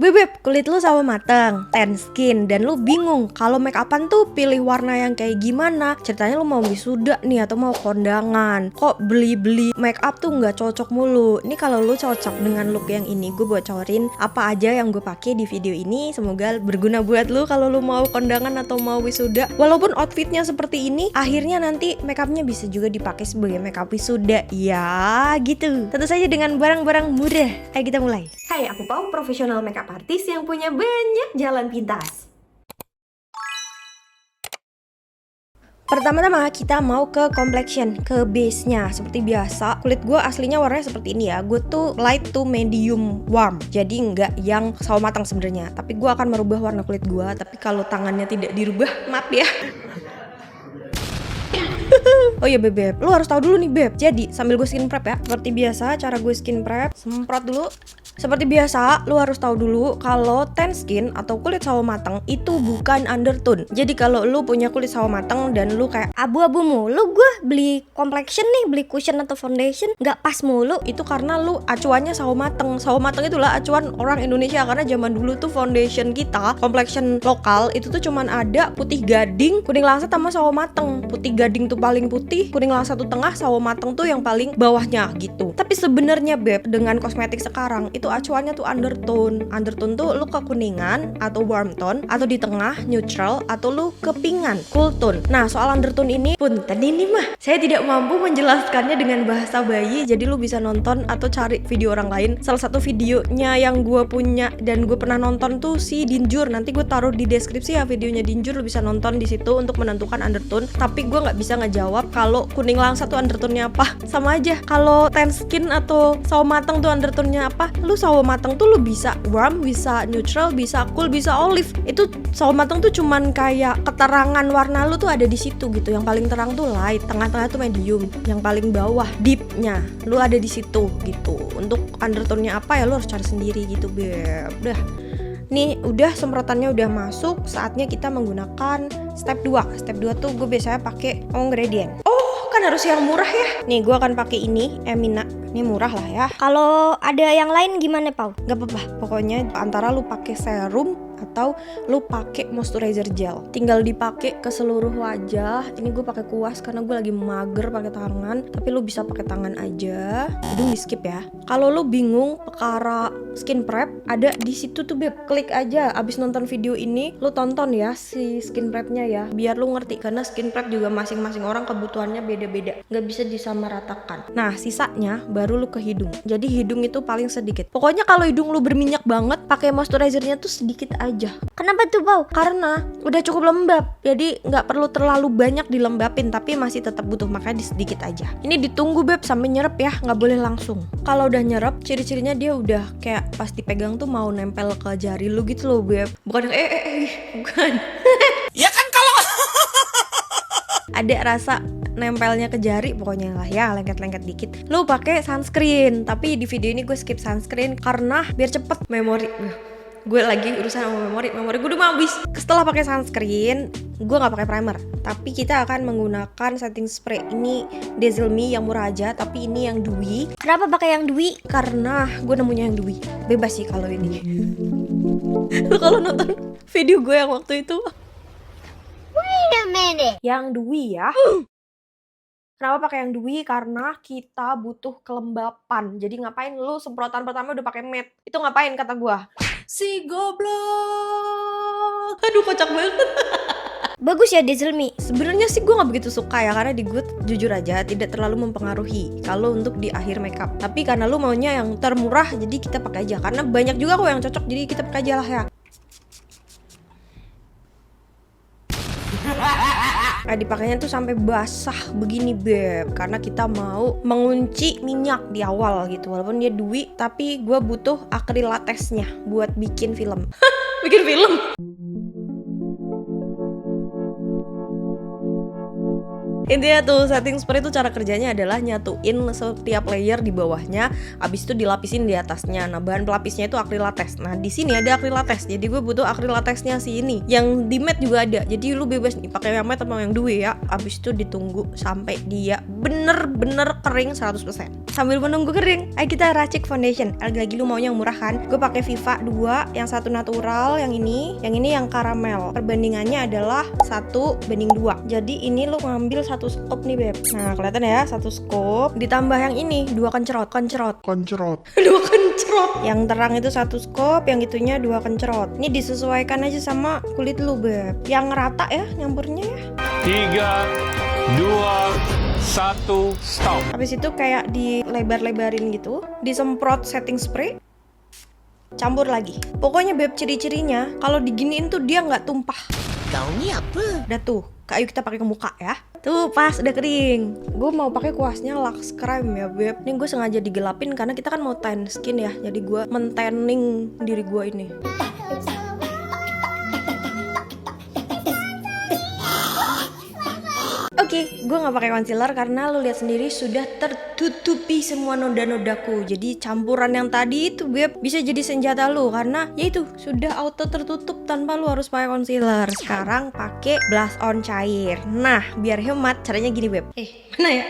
Bebep, kulit lu sawo mateng, tan skin, dan lu bingung kalau make upan tuh pilih warna yang kayak gimana. Ceritanya lu mau wisuda nih atau mau kondangan, kok beli-beli make up tuh nggak cocok mulu. Ini kalau lu cocok dengan look yang ini, gue bocorin apa aja yang gue pakai di video ini. Semoga berguna buat lu kalau lu mau kondangan atau mau wisuda. Walaupun outfitnya seperti ini, akhirnya nanti make upnya bisa juga dipakai sebagai make up wisuda. Ya gitu. Tentu saja dengan barang-barang mudah. Ayo kita mulai. Hai, aku Pau, profesional makeup artist yang punya banyak jalan pintas. Pertama-tama kita mau ke complexion, ke base-nya. Seperti biasa, kulit gue aslinya warnanya seperti ini ya. Gue tuh light to medium warm. Jadi nggak yang sawo matang sebenarnya. Tapi gue akan merubah warna kulit gue. Tapi kalau tangannya tidak dirubah, maaf ya. Oh iya bebek, lu harus tahu dulu nih beb. Jadi sambil gue skin prep ya. Seperti biasa cara gue skin prep, semprot dulu. Seperti biasa, lu harus tahu dulu kalau tan skin atau kulit sawo matang itu bukan undertone. Jadi kalau lu punya kulit sawo matang dan lu kayak abu-abu mulu, gue beli complexion nih, beli cushion atau foundation nggak pas mulu, itu karena lu acuannya sawo matang. Sawo matang itulah acuan orang Indonesia, karena zaman dulu tuh foundation kita, complexion lokal itu tuh cuman ada putih gading, kuning langsat sama sawo matang. Putih gading tuh paling putih, kuning langsat tuh tengah, sawo matang tuh yang paling bawahnya gitu. Tapi sebenarnya beb, dengan kosmetik sekarang itu acuannya tuh undertone. Undertone tuh lu kekuningan atau warm tone, atau di tengah neutral, atau lu kepingan cool tone. Nah soal undertone ini pun tadi ini mah saya tidak mampu menjelaskannya dengan bahasa bayi, jadi lu bisa nonton atau cari video orang lain. Salah satu videonya yang gue punya dan gue pernah nonton tuh si Dinjur, nanti gue taruh di deskripsi ya videonya Dinjur, lu bisa nonton di situ untuk menentukan undertone. Tapi gue nggak bisa ngejawab kalau kuning langsat tuh undertone-nya apa. Sama aja kalau tan skin atau sawo matang tuh undertone-nya apa. Lu sawo matang tuh lu bisa warm, bisa neutral, bisa cool, bisa olive. Itu sawo matang tuh cuman kayak keterangan warna lu tuh ada di situ gitu. Yang paling terang tuh light, tengah-tengah tuh medium, yang paling bawah deep-nya lu ada di situ gitu. Untuk undertone-nya apa ya lu harus cari sendiri gitu beb. Udah. Nih udah semprotannya udah masuk, saatnya kita menggunakan step 2. Step 2 tuh gue biasanya pakai gradient. Oh, kan harus yang murah ya. Nih gue akan pakai ini, Emina. Ini murah lah ya. Kalau ada yang lain gimana, Pau? Gak apa-apa. Pokoknya antara lu pakai serum atau lu pakai moisturizer gel, tinggal dipakai ke seluruh wajah. Ini gue pakai kuas karena gue lagi mager pakai tangan, tapi lu bisa pakai tangan aja. Udah di skip ya. Kalau lu bingung perkara skin prep, ada di situ tuh beb. Klik aja. Abis nonton video ini, lu tonton ya si skin prepnya ya, biar lu ngerti, karena skin prep juga masing-masing orang kebutuhannya beda-beda, nggak bisa disamaratakan. Nah sisanya baru lu ke hidung. Jadi hidung itu paling sedikit. Pokoknya kalau hidung lu berminyak banget, pakai moisturizernya tuh sedikit aja. Kenapa tuh Pau? Karena udah cukup lembab, jadi nggak perlu terlalu banyak dilembapin, tapi masih tetap butuh, makanya sedikit aja. Ini ditunggu beb sampai nyerep ya, nggak boleh langsung. Kalau udah nyerep, ciri-cirinya dia udah kayak pas dipegang tuh mau nempel ke jari lu gitu loh beb. Bukan bukan. Ya kan kalau ada rasa nempelnya ke jari, pokoknya lah ya, lengket-lengket dikit. Lu pakai sunscreen, tapi di video ini gue skip sunscreen karena biar cepet memori. Gue lagi urusan sama memori gue udah mau habis. Setelah pakai sunscreen, gue nggak pakai primer, tapi kita akan menggunakan setting spray. Ini Dazzle Me yang murah aja, tapi ini yang dewy. Kenapa pakai yang dewy? Karena gue nemunya yang dewy. Bebas sih kalau ini. Lu kalau nonton video gue yang waktu itu, Wait a minute. yang dewy ya. Kenapa pakai yang dewy? Karena kita butuh kelembapan. Jadi ngapain lu semprotan pertama udah pakai matte? Itu ngapain kata gua? Si goblok. Aduh kocak banget. Bagus ya Dazzle Me. Sebenarnya sih gua nggak begitu suka ya, karena di gue jujur aja tidak terlalu mempengaruhi kalau untuk di akhir makeup. Tapi karena lu maunya yang termurah, jadi kita pakai aja. Karena banyak juga kok yang cocok, jadi kita pakai aja lah ya. Nah dipakainya tuh sampai basah begini beb, karena kita mau mengunci minyak di awal gitu. Walaupun dia dewy, tapi gue butuh akrilatesnya buat bikin film. Bikin film? Intinya tuh setting spray itu cara kerjanya adalah nyatuin setiap layer di bawahnya, abis itu dilapisin di atasnya. Nah bahan pelapisnya itu akrilates. Nah di sini ada akrilates, jadi gue butuh akrilatesnya sih ini. Yang di matte juga ada, jadi lu bebas nih pakai yang matte atau yang dewy ya. Abis itu ditunggu sampai dia bener-bener kering 100%. Sambil menunggu kering, ayo kita racik foundation. Lagi-lagi lu maunya yang murah kan? Gue pakai Viva 2, yang satu natural, yang ini yang karamel. Perbandingannya adalah 1:2. Jadi ini lu ngambil satu scoop nih beb. Nah kelihatan ya, satu scoop ditambah yang ini 2 kencerot. 2 kencerot. Yang terang itu satu scoop, yang itunya 2 kencerot. Ini disesuaikan aja sama kulit lu beb. Yang rata ya nyampurnya ya. 3, 2, 1, stop. Habis itu kayak dilebar-lebarin gitu, disemprot setting spray, campur lagi. Pokoknya beb, ciri-cirinya kalau diginiin tuh dia nggak tumpah. Kau ni apa? Udah tuh, ayo kita pakai ke muka ya. Tuh pas udah kering. Gue mau pakai kuasnya Lux Crime ya beb. Ini gue sengaja digelapin karena kita kan mau tan skin ya. Jadi gue mentanning diri gue ini. Oke, gue nggak pakai concealer karena lo lihat sendiri sudah tertutupi semua noda-nodaku. Jadi campuran yang tadi itu beb bisa jadi senjata lo karena ya itu sudah auto tertutup tanpa lo harus pakai concealer. Sekarang pakai blush on cair. Nah, biar hemat caranya gini beb. Mana ya?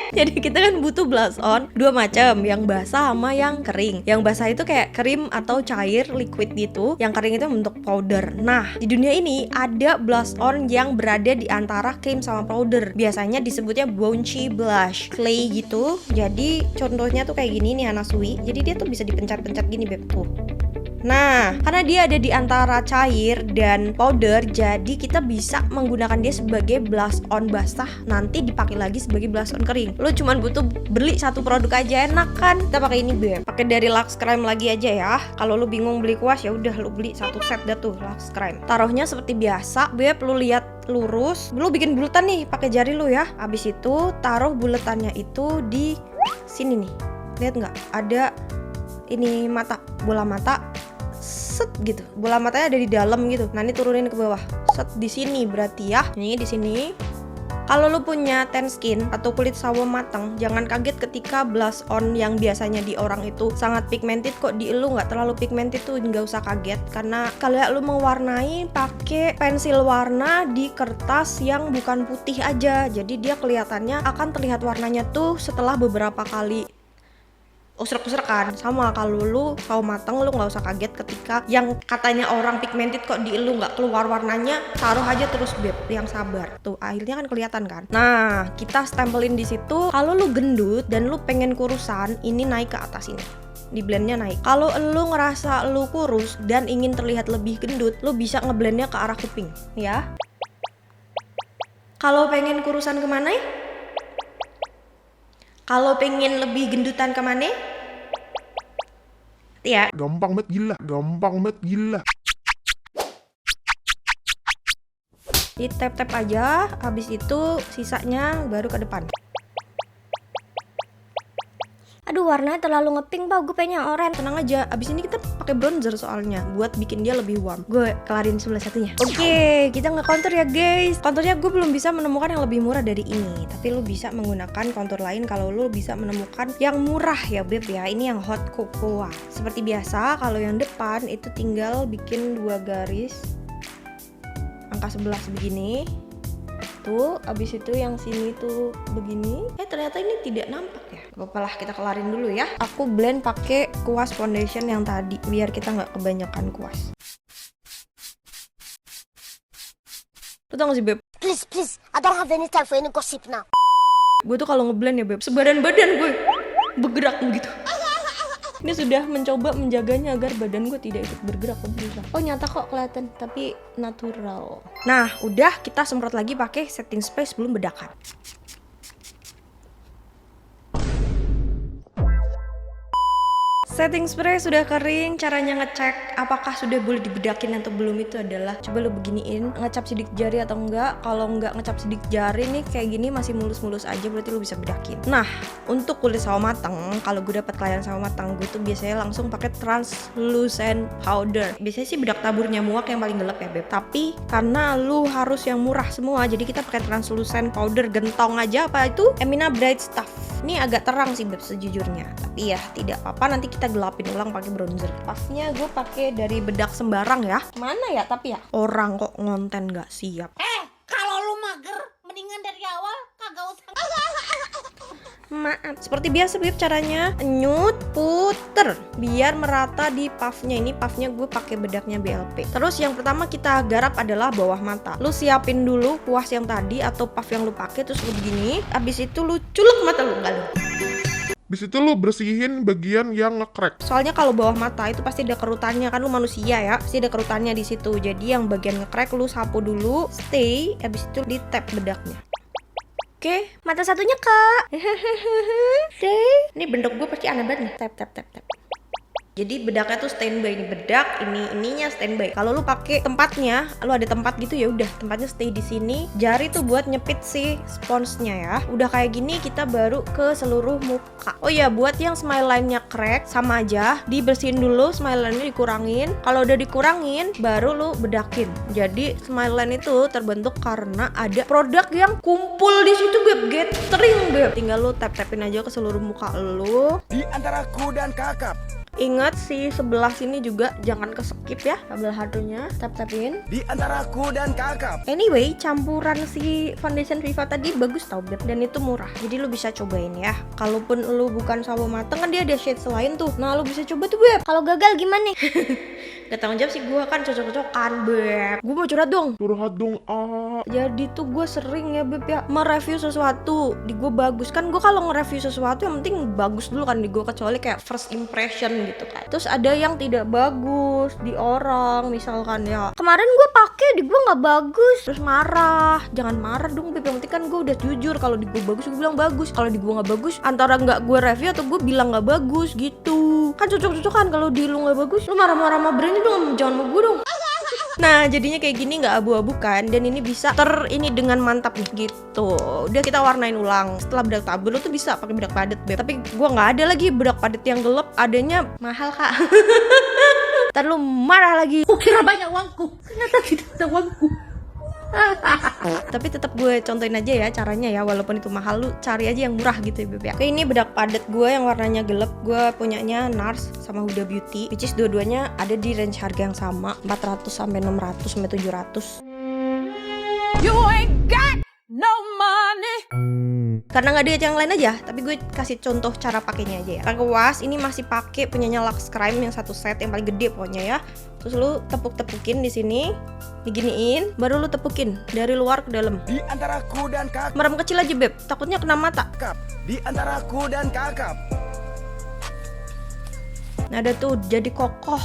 Jadi kita kan butuh blush on 2 macam, yang basah sama yang kering. Yang basah itu kayak krim atau cair liquid gitu, yang kering itu bentuk powder. Nah, di dunia ini ada blush on yang berada di antara krim sama powder. Biasanya disebutnya bouncy blush, clay gitu. Jadi contohnya tuh kayak gini nih Anasui. Jadi dia tuh bisa dipencet-pencet gini beb tuh. Nah, karena dia ada di antara cair dan powder, jadi kita bisa menggunakan dia sebagai blush on basah, nanti dipakai lagi sebagai blush on kering. Lo cuman butuh beli satu produk aja, enak kan? Kita pakai ini beb. Pakai dari Lux Crime lagi aja ya. Kalau lo bingung beli kuas ya udah lo beli satu set dah tuh Lux Crime. Taruhnya seperti biasa, beb. Lo lihat lurus. Lo bikin buletan nih pakai jari lo ya. Abis itu taruh buletannya itu di sini nih. Lihat nggak? Ada ini mata, bola mata. Set gitu, bola matanya ada di dalam gitu. Nah ini turunin ke bawah. Set di sini berarti ya. Ini di sini. Kalau lu punya tan skin atau kulit sawo matang, jangan kaget ketika blush on yang biasanya di orang itu sangat pigmented kok di lu nggak terlalu pigmented tuh, nggak usah kaget. Karena kalau lu mewarnai pakai pensil warna di kertas yang bukan putih aja, jadi dia kelihatannya akan terlihat warnanya tuh setelah beberapa kali usrek-usrekan. Sama kalau lu sawo mateng, lu nggak usah kaget ketika yang katanya orang pigmented kok di lu nggak keluar warnanya. Taruh aja terus beb, yang sabar. Tuh akhirnya kan kelihatan kan. Nah kita stempelin di situ. Kalau lu gendut dan lu pengen kurusan, ini naik ke atas ini. Di blendnya naik. Kalau lu ngerasa lu kurus dan ingin terlihat lebih gendut, lu bisa ngeblendnya ke arah kuping ya. Kalau pengen kurusan kemana ya? Kalau pengen lebih gendutan kemana? Ya. Gampang banget gila. Di tap-tap aja, habis itu sisanya baru ke depan. Aduh warnanya terlalu ngepink pak, gue pengen yang oranye. Tenang aja, abis ini kita pakai bronzer soalnya buat bikin dia lebih warm. Gue kelarin sebelah satunya. Oke, kita nge-contour ya guys. Konturnya gue belum bisa menemukan yang lebih murah dari ini, tapi lu bisa menggunakan kontur lain kalau lu bisa menemukan yang murah ya beb ya. Ini yang hot cocoa. Seperti biasa, kalau yang depan itu tinggal bikin 2 garis angka 11 begini. Tuh, abis itu yang sini tuh begini. Ternyata ini tidak nampak ya. Gak apa-apa lah, kita kelarin dulu ya. Aku blend pakai kuas foundation yang tadi biar kita nggak kebanyakan kuas. Lu tau gak sih beb? Please, I don't have any time for any gossip now. Gue tuh kalau ngeblend ya beb, sebadan-badan gue bergerak begitu. Ini sudah mencoba menjaganya agar badan gue tidak ikut bergerak. Oh nyata kok kelihatan, tapi natural. Nah udah, kita semprot lagi pakai setting spray sebelum bedakan. Setting spray sudah kering. Caranya ngecek apakah sudah boleh dibedakin atau belum itu adalah coba lu beginiin, ngecap sidik jari atau enggak. Kalau enggak ngecap sidik jari nih kayak gini masih mulus-mulus aja, berarti lu bisa bedakin. Nah untuk kulit sawo matang, kalau gue dapat klien sawo matang, gue tuh biasanya langsung pakai translucent powder. Biasanya sih bedak tabur nyamuk yang paling gelap ya beb, tapi karena lu harus yang murah semua, jadi kita pakai translucent powder gentong aja. Apa itu? Emina Bright Stuff. Ini agak terang sih beb sejujurnya, tapi ya tidak apa-apa, nanti kita gelapin ulang pakai bronzer. Pasnya gue pakai dari bedak sembarang ya. Mana ya tapi ya? Orang kok ngonten gak siap. Kalau lu mager, mendingan dari awal kagak usah. Maaf. Seperti biasa beb, caranya nyut, puter biar merata di puffnya. Ini puffnya gue pakai bedaknya BLP. Terus yang pertama kita garap adalah bawah mata. Lu siapin dulu kuas yang tadi atau puff yang lu pakai, terus lu begini. Abis itu lu culek mata lu, enggak lu. Habis itu lu bersihin bagian yang ngekrek. Soalnya kalau bawah mata itu pasti ada kerutannya, kan lu manusia ya, pasti ada kerutannya di situ. Jadi yang bagian ngekrek lu sapu dulu, stay, abis itu di tap bedaknya. Oke, mata satunya kak. Stay. Ini bentuk gue pasti aneh banget nih. Tap tap tap tap. Jadi bedaknya tuh standby nih, bedak ininya standby. Kalau lu pakai tempatnya, lu ada tempat gitu ya udah tempatnya stay di sini. Jari tuh buat nyepit si sponsnya ya. Udah kayak gini kita baru ke seluruh muka. Oh ya, buat yang smile line-nya crack sama aja, dibersihin dulu, smile line-nya dikurangin. Kalau udah dikurangin, baru lu bedakin. Jadi smile line itu terbentuk karena ada produk yang kumpul di situ beb, gathering beb. Tinggal lu tap-tapin aja ke seluruh muka lu. Di antara aku dan kakap. Ingat si sebelah sini juga jangan ke skip ya, kabel hadunya tap-tapin. Di antara aku dan kakap. Anyway, campuran si foundation Viva tadi bagus tau beb, dan itu murah. Jadi lu bisa cobain ya. Kalaupun lu bukan sawo mateng kan dia ada shades lain tuh. Nah, lu bisa coba tuh beb. Kalau gagal gimana? Gak tanggung jawab sih, gue kan cocok-cocokan beb. Gue mau curhat dong. Curhat dong, ah. Jadi tuh gue sering ya beb ya mereview sesuatu di gue bagus. Kan gue kalau nge-review sesuatu yang penting bagus dulu kan di gue, kecuali kayak first impression gitu kan. Terus ada yang tidak bagus di orang, misalkan ya kemarin gue pakai di gue nggak bagus, terus marah. Jangan marah dong beb, yang penting kan gue udah jujur. Kalau di gue bagus gue bilang bagus, kalau di gue nggak bagus antara nggak gue review atau gue bilang nggak bagus gitu. Kan cocok-cocokan. Kalau di lu nggak bagus lu marah-marah sama brand dong, jangan sama gue dong. Nah jadinya kayak gini nggak abu-abu kan, dan ini bisa ini dengan mantap nih gitu. Udah kita warnain ulang. Setelah bedak tabur lu tuh bisa pakai bedak padet beb. Tapi gua nggak ada lagi bedak padet yang gelap, adanya mahal kak. Ntar lu marah lagi. Kukira banyak uangku. Ternyata tidak ada uangku. Tapi tetap gue contohin aja ya caranya ya, walaupun itu mahal lu cari aja yang murah gitu ya beb ya. Oke, ini bedak padet gue yang warnanya gelap, gue punyanya NARS sama Huda Beauty, which is dua-duanya ada di range harga yang sama, 400 sampai 600 sampai 700. You ain't got no money. Karena nggak ada yang lain aja, tapi gue kasih contoh cara pakainya aja ya. Pakai was, ini masih pakai punyanya Lux Crime yang satu set yang paling gede pokoknya ya. Terus lu tepuk-tepukin di sini, diginiin, baru lu tepukin dari luar ke dalam. Di antara aku dan kakap. Merem kecil aja beb, takutnya kena mata. Di antara aku dan kakap. Nah ada tuh, jadi kokoh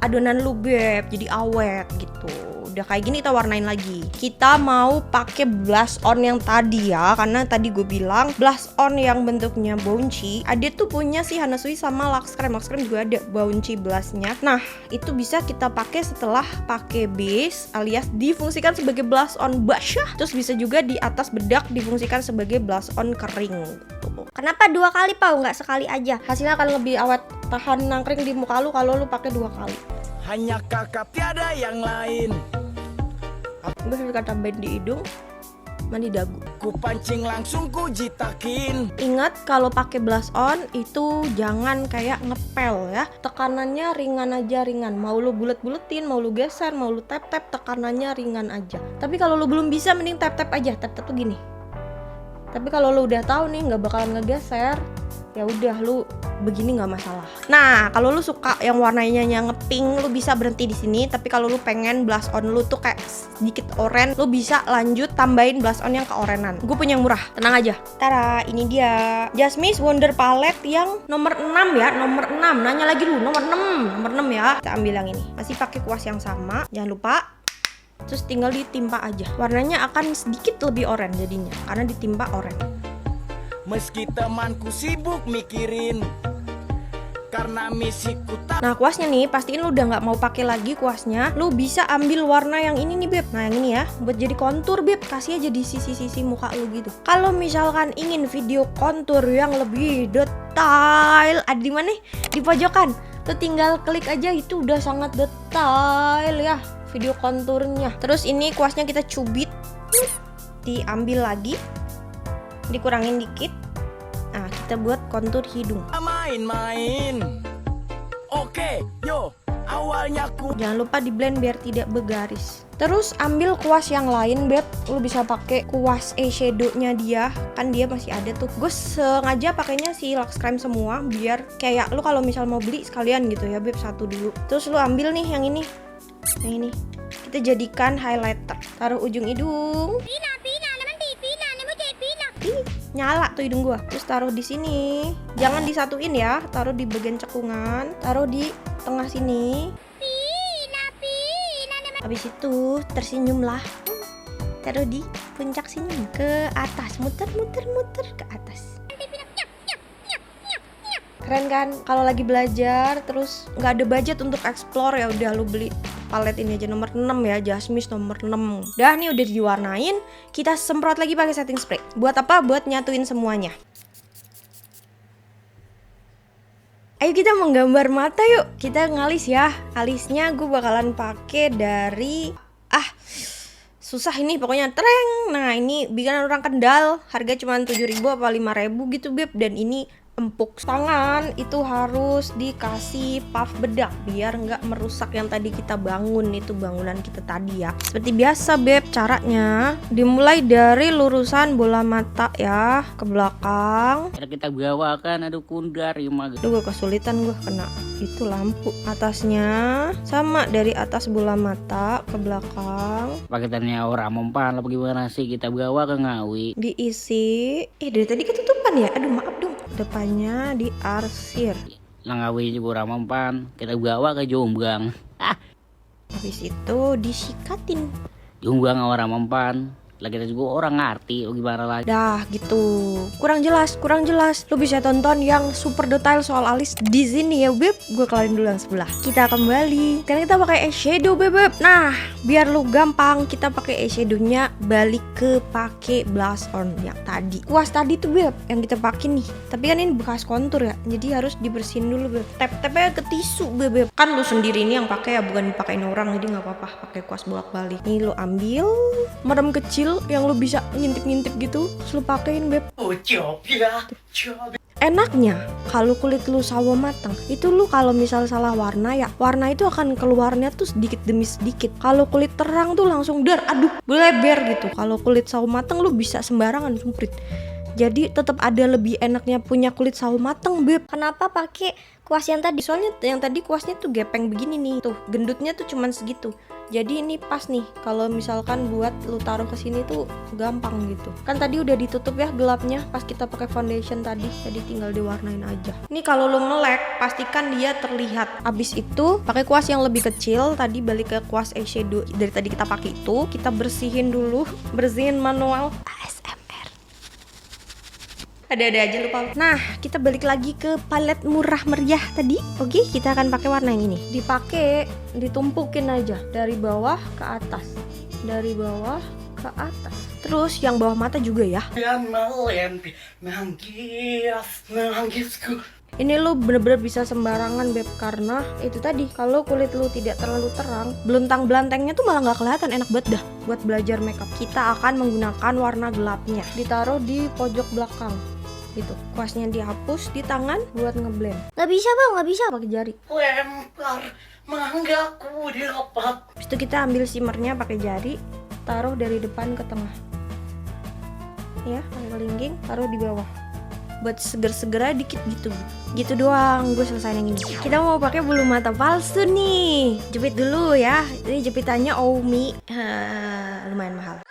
adonan lu beb, jadi awet gitu. Udah kayak gini kita warnain lagi. Kita mau pakai blush on yang tadi ya, karena tadi gue bilang blush on yang bentuknya bouncy. Ada tuh punya si Hanasui sama Lux Creme juga ada bouncy blushnya. Nah itu bisa kita pakai setelah pakai base, alias difungsikan sebagai blush on basah. Terus bisa juga di atas bedak difungsikan sebagai blush on kering. Kenapa 2 kali Pau, nggak sekali aja? Hasilnya akan lebih awet, tahan nangkring di muka lu kalau lu pakai 2 kali. Hanya kakap, tiada yang lain. Gue suka tambahin di hidung, mandi dagu. Ku pancing langsung ku jitakin. Ingat kalau pakai blush on itu jangan kayak ngepel ya. Tekanannya ringan aja, ringan. Mau lu bulet-buletin, mau lu geser, mau lu tap-tap, tekanannya ringan aja. Tapi kalau lu belum bisa mending tap-tap aja. Tap-tap tuh gini. Tapi kalau lu udah tahu nih nggak bakalan ngegeser, ya udah lu begini nggak masalah. Nah kalau lu suka yang warnanya ngepink, lu bisa berhenti di sini. Tapi kalau lu pengen blush on lu tuh kayak sedikit oranye, lu bisa lanjut tambahin blush on yang keorenan. Gue punya yang murah, tenang aja. Tara, ini dia Jasmine Wonder Palette yang nomor 6 ya, nomor 6. Nanya lagi dulu, nomor 6 ya. Kita ambil yang ini. Masih pakai kuas yang sama, jangan lupa. Terus tinggal ditimpa aja. Warnanya akan sedikit lebih oranye jadinya, karena ditimpa oranye. Meski temanku sibuk mikirin, karena misiku tak. Nah kuasnya nih, pastiin lu udah nggak mau pakai lagi kuasnya. Lu bisa ambil warna yang ini nih beb. Nah yang ini ya, buat jadi kontur beb. Kasih aja di sisi-sisi muka lu gitu. Kalau misalkan ingin video kontur yang lebih detail, ada di mana? Di pojokan. Lu tinggal klik aja, itu udah sangat detail ya video konturnya. Terus ini kuasnya kita cubit, diambil lagi, dikurangin dikit. Nah kita buat kontur hidung. Main-main. Oke, yo, Awalnya ku Jangan lupa di blend biar tidak bergaris. Terus ambil kuas yang lain, Beb. Lu bisa pakai kuas eyeshadow-nya dia, kan dia masih ada tuh. Gue sengaja pakainya si Lux Crime semua biar kayak lu kalau misal mau beli sekalian gitu ya, Beb, satu dulu. Terus lu ambil nih yang ini. Yang ini. Kita jadikan highlighter. Taruh ujung hidung. Ih, nyala tuh hidung gua. Terus taruh di sini. Jangan disatuin ya, taruh di bagian cekungan, taruh di tengah sini. Habis itu tersenyumlah. Taruh di puncak senyum ke atas, muter ke atas. Keren kan? Kalau lagi belajar terus nggak ada budget untuk explore, ya udah lu beli palet ini aja nomor 6 ya, Jasmine nomor 6. Dah nih udah diwarnain, kita semprot lagi pakai setting spray. Buat apa? Buat nyatuin semuanya. Ayo kita menggambar mata yuk. Kita ngalis ya. Alisnya gue bakalan pakai dari susah ini pokoknya treng. Nah, ini bikinan orang Kendal. Harga cuma 7.000 apa 5.000 gitu, Beb. Dan ini empuk. Tangan itu harus dikasih puff bedak biar nggak merusak yang tadi kita bangun, itu bangunan kita tadi ya. Seperti biasa, Beb, caranya dimulai dari lurusan bola mata ya, ke belakang. Kita bawakan aduh kundar Duh, gue kesulitan gue kena itu lampu. Atasnya sama dari atas bola mata ke belakang. paketannya orang mempan apa gimana sih kita bawa ke Ngawi. Diisi. Dari tadi ketutupan ya. Aduh, maaf dong. Depannya diarsir. Lang Ngawi juga orang mempan kita bawa ke Jombang. Habis itu disikatin. Jombang orang mempan lagi kita juga orang ngerti gimana lagi. Dah gitu. Kurang jelas. Lu bisa tonton yang super detail soal alis di sini ya, Beb. Gue kelarin dulu yang sebelah. Kita kembali. Karena kita pakai eyeshadow, Beb. Nah, biar lu gampang, kita pakai eyeshadownya balik ke pakai blush on yang tadi. Kuas tadi tuh, Beb, yang kita pakai nih. Tapi kan ini bekas kontur ya. Jadi harus dibersihin dulu, Beb. Tap-tapnya ke tisu, Beb. Kan lu sendiri ini yang pakai ya, bukan dipakein orang. Jadi nggak apa-apa pakai kuas bolak-balik. Nih lu ambil merem kecil yang lu bisa ngintip-ngintip gitu, terus lu pakein, Beb. Enaknya kalau kulit lu sawo matang itu, lu kalau misal salah warna ya, warna itu akan keluarnya tuh sedikit demi sedikit. Kalau kulit terang tuh langsung bleber gitu. Kalau kulit sawo matang lu bisa sembarangan sumprit. Jadi tetap ada lebih enaknya punya kulit sawo matang, Beb. Kenapa pakai kuas yang tadi? Soalnya yang tadi kuasnya tuh gepeng begini nih. Tuh, gendutnya tuh cuman segitu. Jadi ini pas nih kalau misalkan buat lu taruh ke sini tuh gampang gitu. Kan tadi udah ditutup ya gelapnya pas kita pakai foundation tadi. Jadi tinggal diwarnain aja. Ini kalau lu melek pastikan dia terlihat. Abis itu pakai kuas yang lebih kecil, tadi balik ke kuas eyeshadow dari tadi kita pakai itu, kita bersihin dulu, bersihin manual. ASMR. Ada-ada aja lupa. Nah, kita balik lagi ke palet murah meriah tadi. Oke, kita akan pakai warna yang ini. Dipakai, ditumpukin aja dari bawah ke atas. Dari bawah ke atas. Terus yang bawah mata juga ya. Ini lu bener-bener bisa sembarangan, Beb, karena itu tadi kalau kulit lu tidak terlalu terang, belentang-belantengnya tuh malah nggak kelihatan. Enak banget dah buat belajar makeup. Kita akan menggunakan warna gelapnya. Ditaruh di pojok belakang. Gitu, kuasnya dihapus di tangan buat ngeblend. Nggak bisa, Bang, nggak bisa pakai jari. lempar manggaku di lepak. Habis itu kita ambil shimmernya pakai jari, taruh dari depan ke tengah. Ya, pakai kelingking, taruh di bawah. Buat seger-segera dikit gitu. Gitu doang, gue selesai yang ini. Kita mau pakai bulu mata palsu nih. Jepit dulu ya. Ini jepitannya Oumi. Lumayan mahal.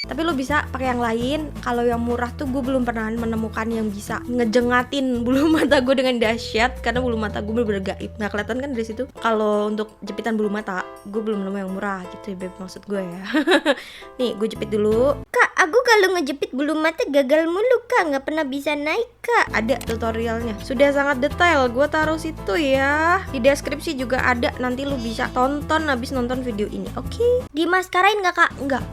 Tapi lo bisa pakai yang lain. Kalau yang murah tuh gue belum pernah menemukan yang bisa ngejengatin bulu mata gue dengan dahsyat, karena bulu mata gue bener-bener gaib, nggak kelihatan kan dari situ. Kalau untuk jepitan bulu mata gue belum nemu yang murah gitu ya, Beb, maksud gue ya. Nih gue jepit dulu. Kak, aku kalau ngejepit bulu mata gagal mulu, Kak, nggak pernah bisa naik, Kak. Ada tutorialnya, sudah sangat detail. Gue taruh situ ya, di deskripsi juga ada. Nanti lu bisa tonton abis nonton video ini. Oke. Dimaskarain nggak, Kak? Nggak.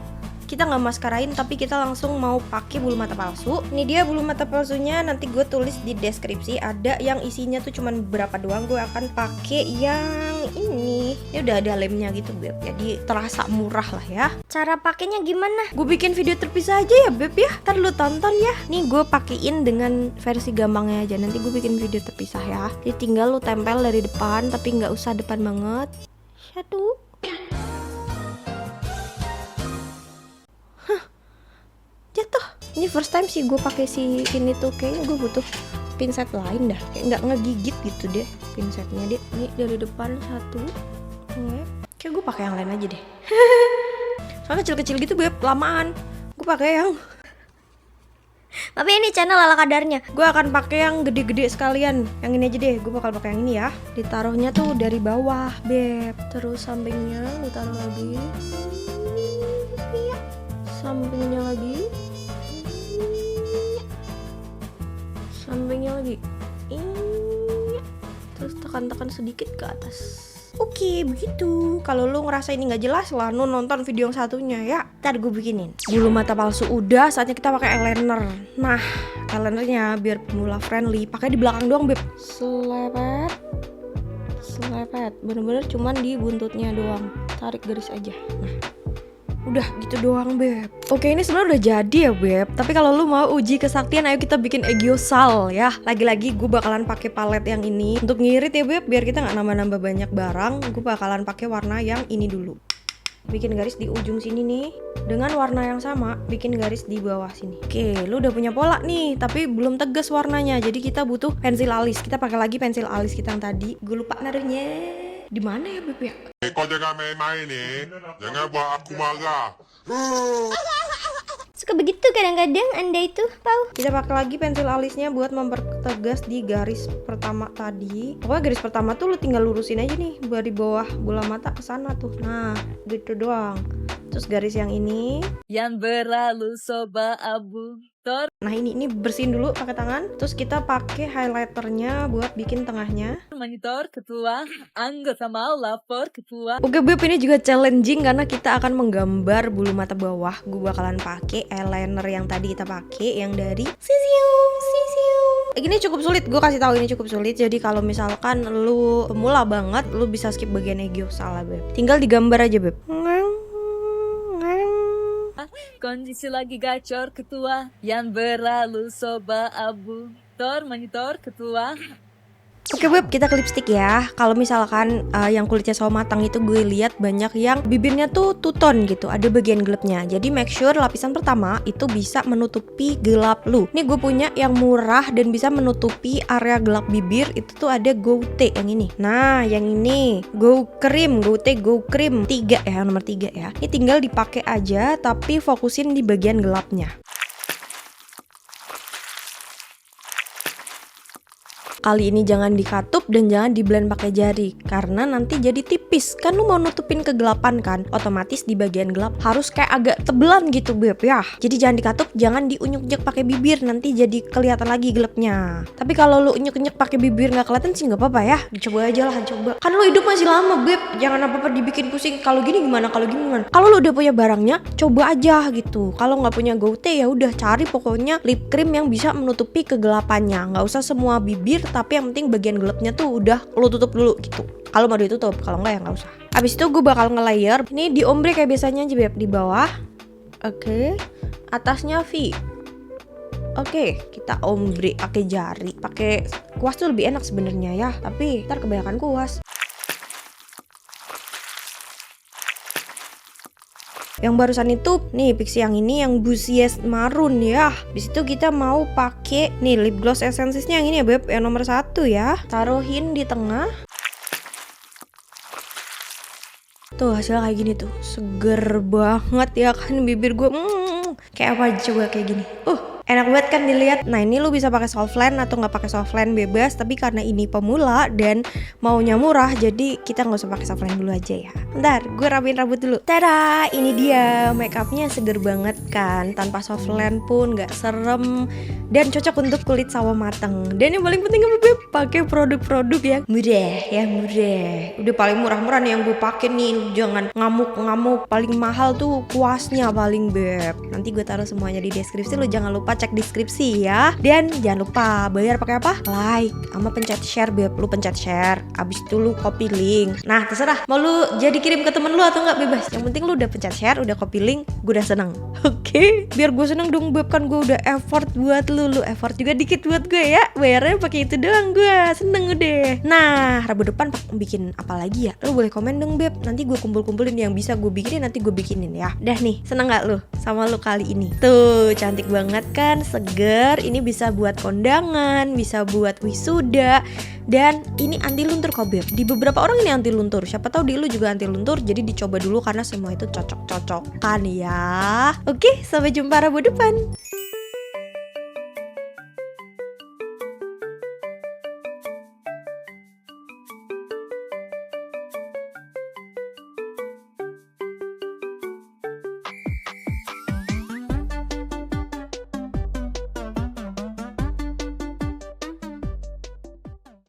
kita nggak maskarain tapi kita langsung mau pakai bulu mata palsu. Ini dia bulu mata palsunya, nanti gue tulis di deskripsi. Ada yang isinya tuh cuman berapa doang. Gue akan pakai yang ini. Ini udah ada lemnya gitu Beb, jadi terasa murah lah ya. Cara pakainya gimana? Gue bikin video terpisah aja ya Beb ya, ntar lu tonton ya. Nih gue pakein dengan versi gampangnya aja, nanti gue bikin video terpisah ya. Jadi tinggal lu tempel dari depan, tapi nggak usah depan banget. Satu. Jatuh. Ini first time sih gue pakai si ini tuh, kayaknya gue butuh pinset lain dah, kayak nggak ngegigit gitu deh pinsetnya deh. Ini dari depan satu. Kayak gue pakai yang lain aja deh. Soalnya kecil-kecil gitu Beb, lamaan. Gue pakai yang tapi ini channel ala kadarnya. Gue akan pakai yang gede-gede sekalian. Yang ini aja deh, gue bakal pakai yang ini ya. Ditaruhnya tuh dari bawah Beb, terus sampingnya lu taruh lagi, sampingnya lagi, sampingnya lagi, terus tekan-tekan sedikit ke atas. Oke, begitu. Kalau lu ngerasa ini nggak jelas lah, lu nonton video yang satunya ya. Ntar gue bikinin. Bulu mata palsu udah, saatnya kita pakai eyeliner. Nah, eyelinernya biar pemula friendly, pakai di belakang doang Beb. Selepet, selepet. Bener-bener cuman di buntutnya doang. Tarik garis aja. Nah, udah gitu doang Beb. Oke, ini sebenarnya udah jadi ya Beb. Tapi kalau lu mau uji kesaktian, ayo kita bikin Eggyosal ya. Lagi-lagi gue bakalan pakai palet yang ini untuk ngirit ya Beb, biar kita nggak nambah-nambah banyak barang. Gue bakalan pakai warna yang ini dulu. Bikin garis di ujung sini nih. Dengan warna yang sama, bikin garis di bawah sini. Oke, lu udah punya pola nih, tapi belum tegas warnanya. Jadi kita butuh pensil alis. Kita pakai lagi pensil alis kita yang tadi. Gue lupa naruhnya. Di mana ya Beb ya? Kau jangan main-main nih, jangan buat aku marah. Suka begitu kadang-kadang Anda itu, Pau. Kita pakai lagi pensil alisnya buat mempertegas di garis pertama tadi. Pokoknya garis pertama tuh lu tinggal lurusin aja nih dari bawah bola mata ke sana tuh. Nah, gitu doang. Terus garis yang ini. Yang berlalu soba abu. Nah, ini bersihin dulu pakai tangan. Terus kita pakai highlighternya buat bikin tengahnya. Monitor ketua, anggota mau lapor ketua. Oke Beb, ini juga challenging karena kita akan menggambar bulu mata bawah. Gue bakalan pakai eyeliner yang tadi kita pakai, yang dari Sisium. Ini cukup sulit, gue kasih tahu ini cukup sulit. Jadi kalau misalkan lu pemula banget, lu bisa skip bagian Eggyosal lah Beb. Tinggal digambar aja Beb. Kondisi lagi gacor ketua, yang berlalu soba abu. Monitor ketua. Oke Beb, kita ke lipstick ya. Kalau misalkan yang kulitnya sawo matang itu gue lihat banyak yang bibirnya tuh two tone gitu, ada bagian gelapnya. Jadi make sure lapisan pertama itu bisa menutupi gelap lu. Ini gue punya yang murah dan bisa menutupi area gelap bibir. Itu tuh ada Go T yang ini. Nah, yang ini Go Cream, Go T Go Cream 3 ya, nomor 3 ya. Ini tinggal dipakai aja tapi fokusin di bagian gelapnya. Kali ini jangan dikatup dan jangan di blend pakai jari karena nanti jadi tipis. Kan lu mau nutupin kegelapan kan, otomatis di bagian gelap harus kayak agak tebelan gitu Beb ya. Jadi jangan dikatup, jangan diunyek-unyek pakai bibir, nanti jadi kelihatan lagi gelapnya. Tapi kalau lu unyek-unyek pakai bibir nggak kelihatan sih nggak apa-apa ya. Dicoba aja lah, coba. Kan lu hidup masih lama Beb, jangan apa-apa dibikin pusing. Kalau gini gimana? Kalau gini gimana? Kalau lu udah punya barangnya, coba aja gitu. Kalau nggak punya Go T ya udah cari pokoknya lip cream yang bisa menutupi kegelapannya. Nggak usah semua bibir, tapi yang penting bagian gelapnya tuh udah lo tutup dulu gitu. Kalau mau ditutup, kalau enggak ya nggak usah. Abis itu gue bakal nge-layer. Ini di ombre kayak biasanya aja Beb, di bawah. Oke. Atasnya V. Oke, kita ombre pakai jari. Pakai kuas tuh lebih enak sebenarnya ya, tapi ntar kebanyakan kuas. Yang barusan itu nih Pixi yang ini yang Busies Maroon ya. Habis itu kita mau pakai nih lip gloss essensesnya yang ini ya Beb, yang nomor 1 ya. Taruhin di tengah. Tuh hasilnya kayak gini tuh, seger banget ya kan bibir gue. Kayak apa aja coba kayak gini. Enak banget kan dilihat. Nah ini lu bisa pakai softline atau nggak pakai softline bebas, tapi karena ini pemula dan maunya murah, jadi kita nggak usah pakai softline dulu aja ya. Bentar, gue rapiin rambut dulu. Tada, ini dia makeupnya seger banget kan, tanpa softline pun nggak serem dan cocok untuk kulit sawo mateng. Dan yang paling penting apa beb? Pakai produk-produk yang murah ya, murah. Udah paling murah-murah nih yang gue pakai nih. Jangan ngamuk-ngamuk. Paling mahal tuh kuasnya paling beb. Nanti gue taruh semuanya di deskripsi. Lu jangan lupa cek deskripsi ya. Dan jangan lupa bayar pakai apa? Like sama pencet share beb. Lu pencet share. Abis itu lu copy link. Nah terserah. Mau lu jadi kirim ke temen lu atau nggak, bebas. Yang penting lu udah pencet share, udah copy link. Gue udah seneng. Oke. Biar gue seneng dong beb, kan gue udah effort buat lu. Lu effort juga dikit buat gue ya. Bayarnya pakai itu doang gue. Seneng udah. Nah Rabu depan bikin apa lagi ya? Lu boleh komen dong beb. Nanti gue kumpul-kumpulin yang bisa gue bikinin, nanti gue bikinin ya. Dah nih, seneng gak lu sama lu kali ini? Tuh, cantik banget kan, seger. Ini bisa buat kondangan, bisa buat wisuda. Dan ini anti luntur kok beb. Di beberapa orang ini anti luntur. Siapa tahu di lu juga anti luntur. Jadi dicoba dulu karena semua itu cocok-cocokan ya. Oke, sampai jumpa Rabu depan.